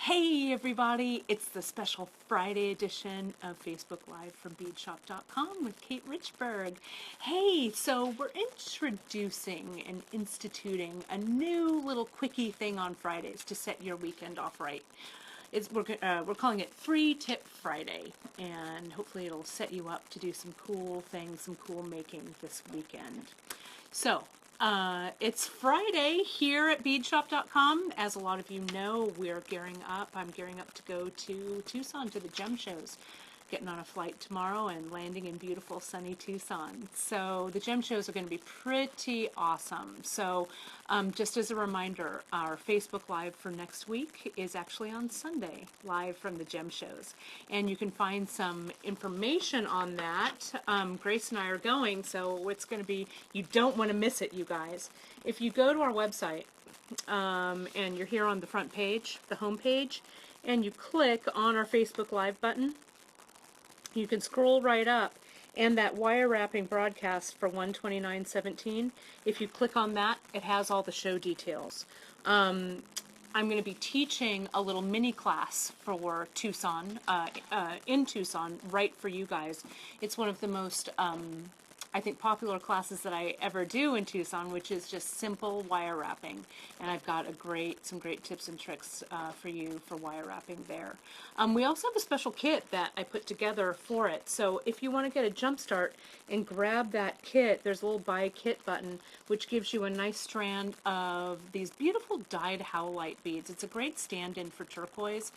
Hey everybody, it's the special Friday edition of Facebook Live from beadshop.com with Kate Richburg. Hey, so we're introducing and instituting a new little quickie thing on Fridays to set your weekend off right. We're calling it Free Tip Friday, and hopefully it'll set you up to do some cool things, some cool making this weekend. So, it's Friday here at beadshop.com. As a lot of you know, we're gearing up. I'm gearing up to go to Tucson to the gem shows. Getting on a flight tomorrow and landing in beautiful sunny Tucson. So the gem shows are going to be pretty awesome. So just as a reminder, our Facebook Live for next week is actually on Sunday, live from the gem shows. And you can find some information on that. Grace and I are going, so it's going to be, you don't want to miss it, you guys. If you go to our website, and you're here on the front page, the home page, and you click on our Facebook Live button, you can scroll right up, and that wire wrapping broadcast for 129.17, if you click on that, it has all the show details. I'm going to be teaching a little mini class for Tucson, in Tucson, right for you guys. It's one of the most I think popular classes that I ever do in Tucson, which is just simple wire wrapping. And I've got some great tips and tricks for you for wire wrapping there. We also have a special kit that I put together for it. So if you want to get a jump start and grab that kit, there's a little buy kit button, which gives you a nice strand of these beautiful dyed howlite beads. It's a great stand-in for turquoise,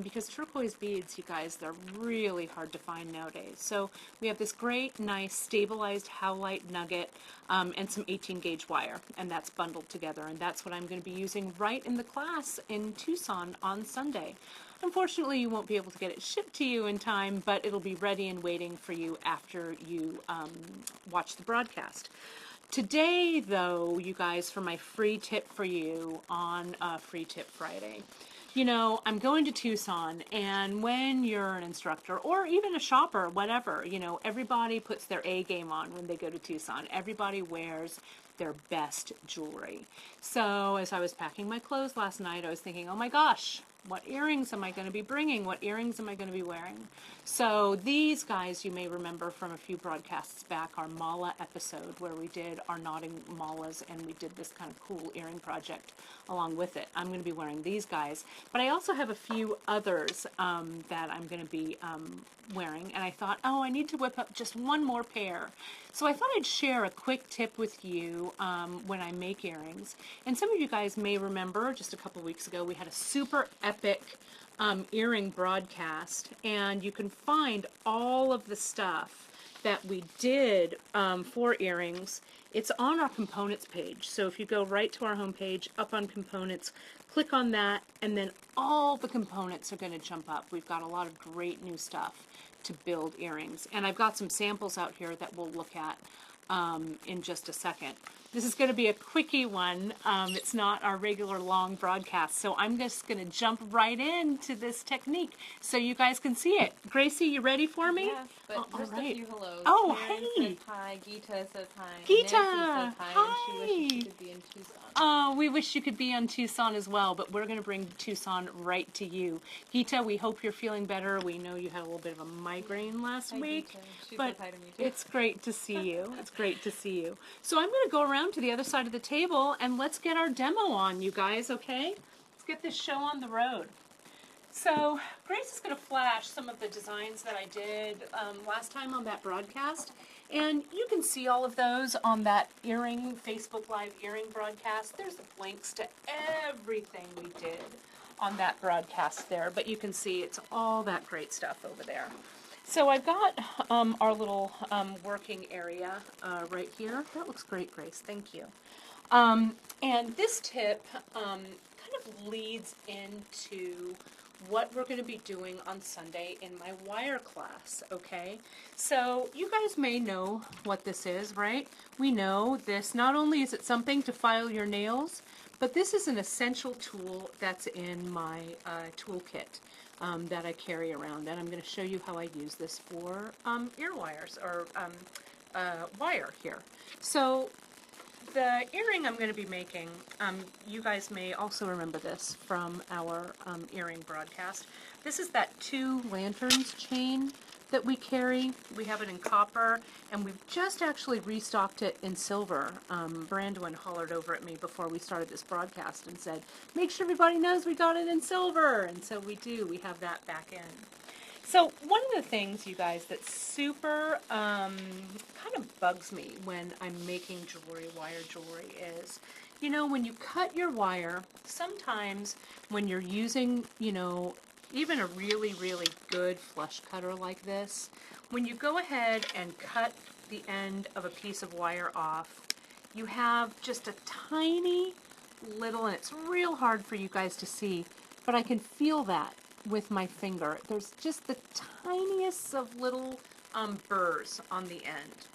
because turquoise beads, you guys, they're really hard to find nowadays. So we have this great, nice, stabilized howlite nugget and some 18 gauge wire, and that's bundled together, and that's what I'm going to be using right in the class in Tucson on Sunday. Unfortunately, you won't be able to get it shipped to you in time, but it'll be ready and waiting for you after you watch the broadcast. Today, though, you guys, for my free tip for you on Free Tip Friday, you know, I'm going to Tucson, and when you're an instructor or even a shopper, whatever, you know, everybody puts their A game on when they go to Tucson. Everybody wears their best jewelry. So as I was packing my clothes last night, I was thinking, oh my gosh, what earrings am I going to be bringing? What earrings am I going to be wearing? So these guys, you may remember from a few broadcasts back, our mala episode where we did our knotting malas and we did this kind of cool earring project along with it. I'm going to be wearing these guys, but I also have a few others that I'm going to be wearing, and I thought, oh, I need to whip up just one more pair. So I thought I'd share a quick tip with you when I make earrings. And some of you guys may remember just a couple weeks ago we had a super epic earring broadcast, and you can find all of the stuff that we did for earrings. It's on our components page. So if you go right to our home page, up on components, click on that, and then all the components are going to jump up. We've got a lot of great new stuff to build earrings. And I've got some samples out here that we'll look at in just a second. This is going to be a quickie one. It's not our regular long broadcast, so I'm just going to jump right into this technique so you guys can see it. Gracie, you ready for me? Yes, but just a few hellos. Oh, Karen hey. says hi. Gita says hi. Gita, Nancy says hi. hi. And she wishes she could be in Tucson. Oh, we wish you could be on Tucson as well, but we're going to bring Tucson right to you. Gita, we hope you're feeling better. We know you had a little bit of a migraine last week, Gita. She but says hi to me too. it's great to see you. It's great to see you. So I'm going to go around to the other side of the table and let's get our demo on, you guys, okay? Let's get this show on the road. So Grace is going to flash some of the designs that I did last time on that broadcast. And you can see all of those on that earring, Facebook Live earring broadcast. There's links to everything we did on that broadcast there. But you can see it's all that great stuff over there. So I've got our little working area right here. That looks great, Grace. Thank you. And this tip kind of leads into what we're going to be doing on Sunday in my wire class, okay? So you guys may know what this is, right? We know this. Not only is it something to file your nails, but this is an essential tool that's in my toolkit that I carry around, and I'm going to show you how I use this for ear wires or wire here. So the earring I'm going to be making, you guys may also remember this from our earring broadcast. This is that 2 lanterns chain that we carry. We have it in copper, and we've just actually restocked it in silver. Brandon hollered over at me before we started this broadcast and said, make sure everybody knows we got it in silver. And so we do. We have that back in. So one of the things, you guys, that super kind of bugs me when I'm making jewelry, wire jewelry, is, you know, when you cut your wire, sometimes when you're using, you know, even a really, really good flush cutter like this, when you go ahead and cut the end of a piece of wire off, you have just a tiny little, and it's real hard for you guys to see, but I can feel that with my finger. There's just the tiniest of little burrs on the end.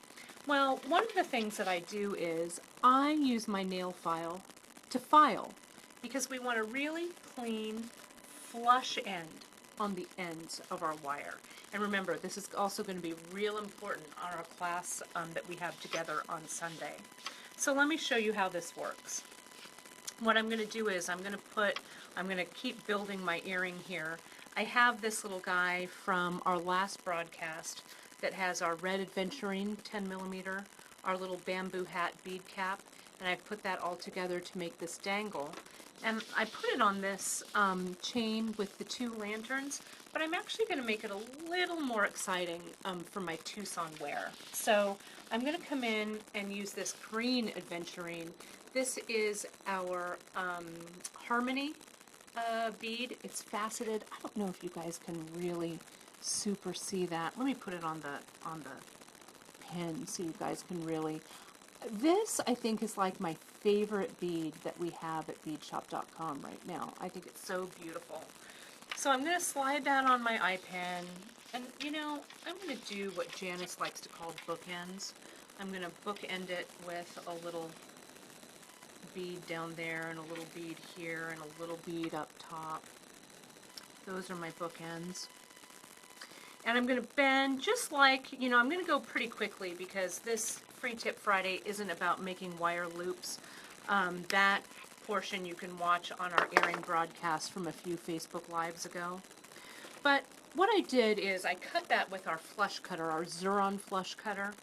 Well, one of the things that I do is I use my nail file to file, because we want a really clean, flush end on the ends of our wire. And remember, this is also going to be real important on our class that we have together on Sunday. So let me show you how this works. What I'm going to do is I'm going to keep building my earring here. I have this little guy from our last broadcast that has our red adventuring 10 millimeter, our little bamboo hat bead cap, and I've put that all together to make this dangle. And I put it on this chain with the 2 lanterns, but I'm actually going to make it a little more exciting for my Tucson wear. So I'm going to come in and use this green adventuring. This is our Harmony bead. It's faceted. I don't know if you guys can really super see that. Let me put it on the pen so you guys can really. This, I think, is like my favorite bead that we have at beadshop.com right now. I think it's so beautiful. So I'm going to slide that on my eye pen, and you know, I'm going to do what Janice likes to call bookends. I'm going to bookend it with a little bead down there and a little bead here and a little bead up top. Those are my bookends. And I'm going to bend just like, you know, I'm going to go pretty quickly because this Free Tip Friday isn't about making wire loops. That portion you can watch on our earring broadcast from a few Facebook Lives ago. But what I did is I cut that with our flush cutter, our Xuron flush cutter.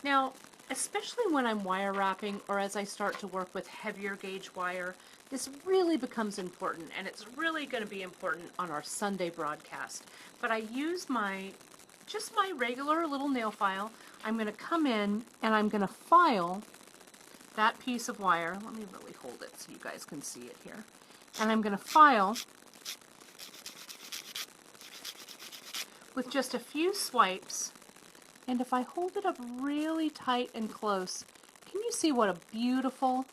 Now, especially when I'm wire wrapping or as I start to work with heavier gauge wire, this really becomes important, and it's really going to be important on our Sunday broadcast. But I use just my regular little nail file. I'm going to come in and I'm going to file that piece of wire. Let me really hold it so you guys can see it here. And I'm going to file with just a few swipes. And if I hold it up really tight and close, can you see what a beautiful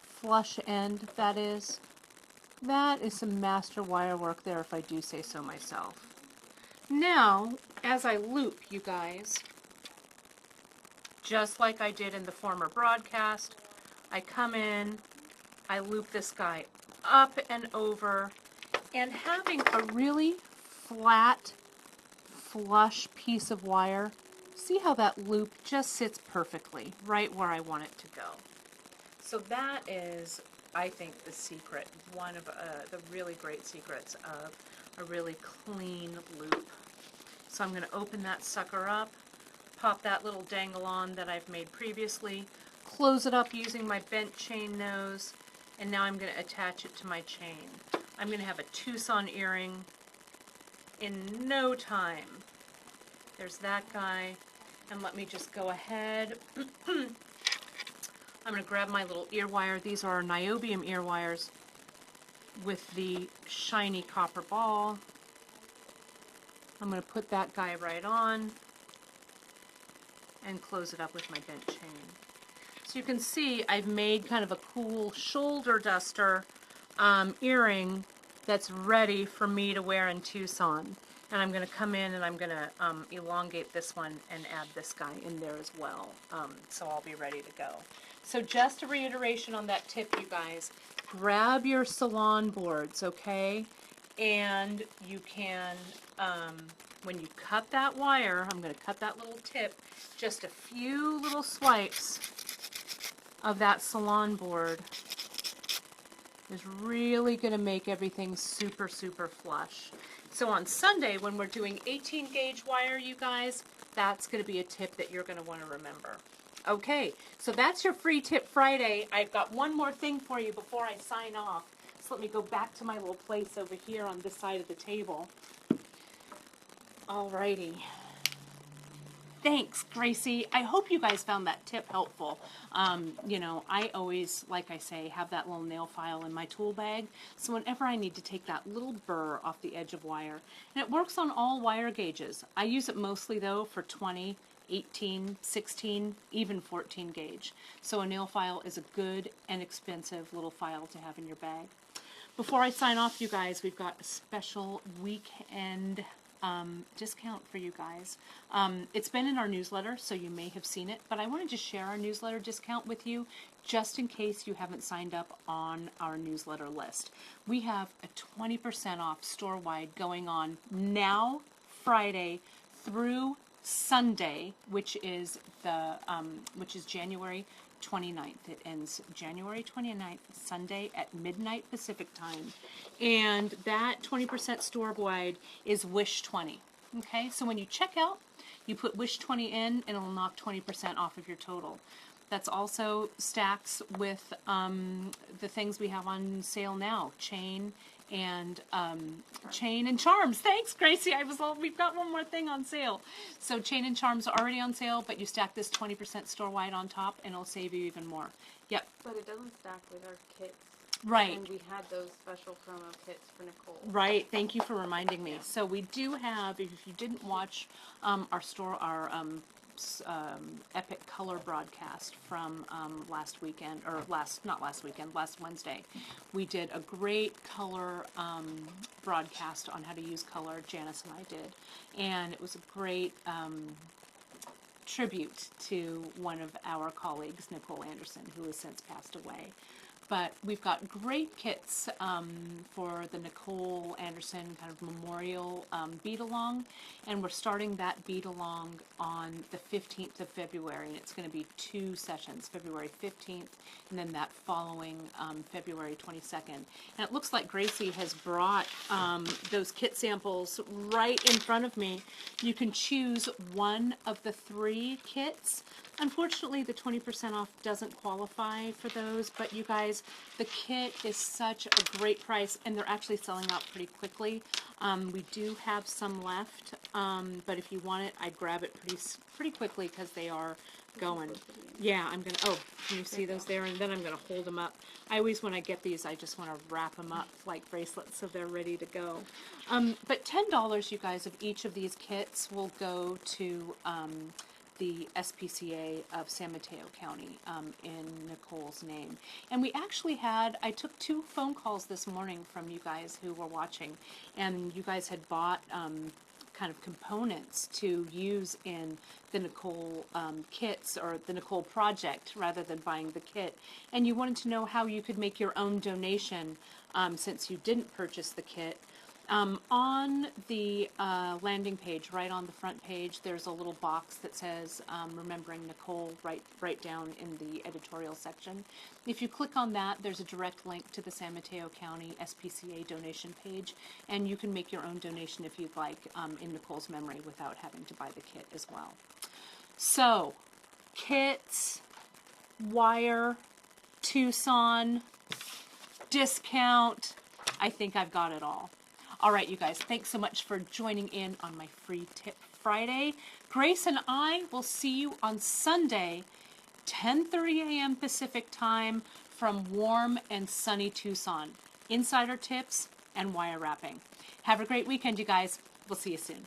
flush end that is? That is some master wire work there, if I do say so myself. Now, as I loop, you guys, just like I did in the former broadcast, I come in, I loop this guy up and over, and having a really flat, flush piece of wire, see how that loop just sits perfectly right where I want it to go. So that is, I think, the secret, one of the really great secrets of a really clean loop. So I'm going to open that sucker up, pop that little dangle on that I've made previously, close it up using my bent chain nose, and now I'm going to attach it to my chain. I'm going to have a Tucson earring in no time. There's that guy, and let me just go ahead. I'm going to grab my little ear wire. These are niobium ear wires with the shiny copper ball. I'm going to put that guy right on and close it up with my bent chain. So you can see I've made kind of a cool shoulder duster earring that's ready for me to wear in Tucson. And I'm going to come in and I'm going to elongate this one and add this guy in there as well. So I'll be ready to go. So just a reiteration on that tip, you guys. Grab your salon boards, okay? And you can, when you cut that wire, I'm going to cut that little tip, just a few little swipes of that salon board is really going to make everything super, super flush. So on Sunday, when we're doing 18 gauge wire, you guys, that's going to be a tip that you're going to want to remember. Okay, so that's your free tip Friday. I've got one more thing for you before I sign off. So let me go back to my little place over here on this side of the table. Alrighty. Thanks, Gracie. I hope you guys found that tip helpful. You know, I always, like I say, have that little nail file in my tool bag. So whenever I need to take that little burr off the edge of wire, and it works on all wire gauges. I use it mostly, though, for 20, 18, 16, even 14 gauge. So a nail file is a good and expensive little file to have in your bag. Before I sign off, you guys, we've got a special weekend discount for you guys. It's been in our newsletter, so you may have seen it, but I wanted to share our newsletter discount with you just in case you haven't signed up on our newsletter list. We have a 20% off store-wide going on now, Friday, through Sunday, which is January 29th. It ends January 29th, Sunday at midnight Pacific time. And that 20% store-wide is Wish 20. Okay, so when you check out, you put Wish 20 in and it'll knock 20% off of your total. That's also stacks with the things we have on sale now, chain and charms. Thanks, Gracie. We've got one more thing on sale. So chain and charms are already on sale, but you stack this 20% store-wide on top, and it'll save you even more. Yep. But it doesn't stack with our kits. Right. And we had those special promo kits for Nicole. Right. Thank you for reminding me. So we do have, if you didn't watch our Epic Color broadcast from last Wednesday. We did a great color broadcast on how to use color, Janice and I did, and it was a great tribute to one of our colleagues, Nicole Anderson, who has since passed away. But we've got great kits for the Nicole Anderson kind of memorial beat-along, and we're starting that beat-along on the 15th of February, and it's going to be 2 sessions, February 15th, and then that following February 22nd. And it looks like Gracie has brought those kit samples right in front of me. You can choose one of the 3 kits. Unfortunately, the 20% off doesn't qualify for those, but you guys, the kit is such a great price, and they're actually selling out pretty quickly. We do have some left, but if you want it, I'd grab it pretty quickly because they are going. Yeah, I'm gonna, oh, can you see those there? And then I'm gonna hold them up. I always, when I get these, I just want to wrap them up like bracelets so they're ready to go. But $10, you guys, of each of these kits will go to the SPCA of San Mateo County in Nicole's name. And we actually I took 2 phone calls this morning from you guys who were watching, and you guys had bought kind of components to use in the Nicole kits, or the Nicole project, rather than buying the kit. And you wanted to know how you could make your own donation since you didn't purchase the kit. On the landing page, right on the front page, there's a little box that says Remembering Nicole, right down in the editorial section. If you click on that, there's a direct link to the San Mateo County SPCA donation page, and you can make your own donation if you'd like in Nicole's memory without having to buy the kit as well. So, kits, wire, Tucson, discount, I think I've got it all. All right, you guys, thanks so much for joining in on my Free Tip Friday. Grace and I will see you on Sunday, 10:30 a.m. Pacific time from warm and sunny Tucson. Insider tips and wire wrapping. Have a great weekend, you guys. We'll see you soon.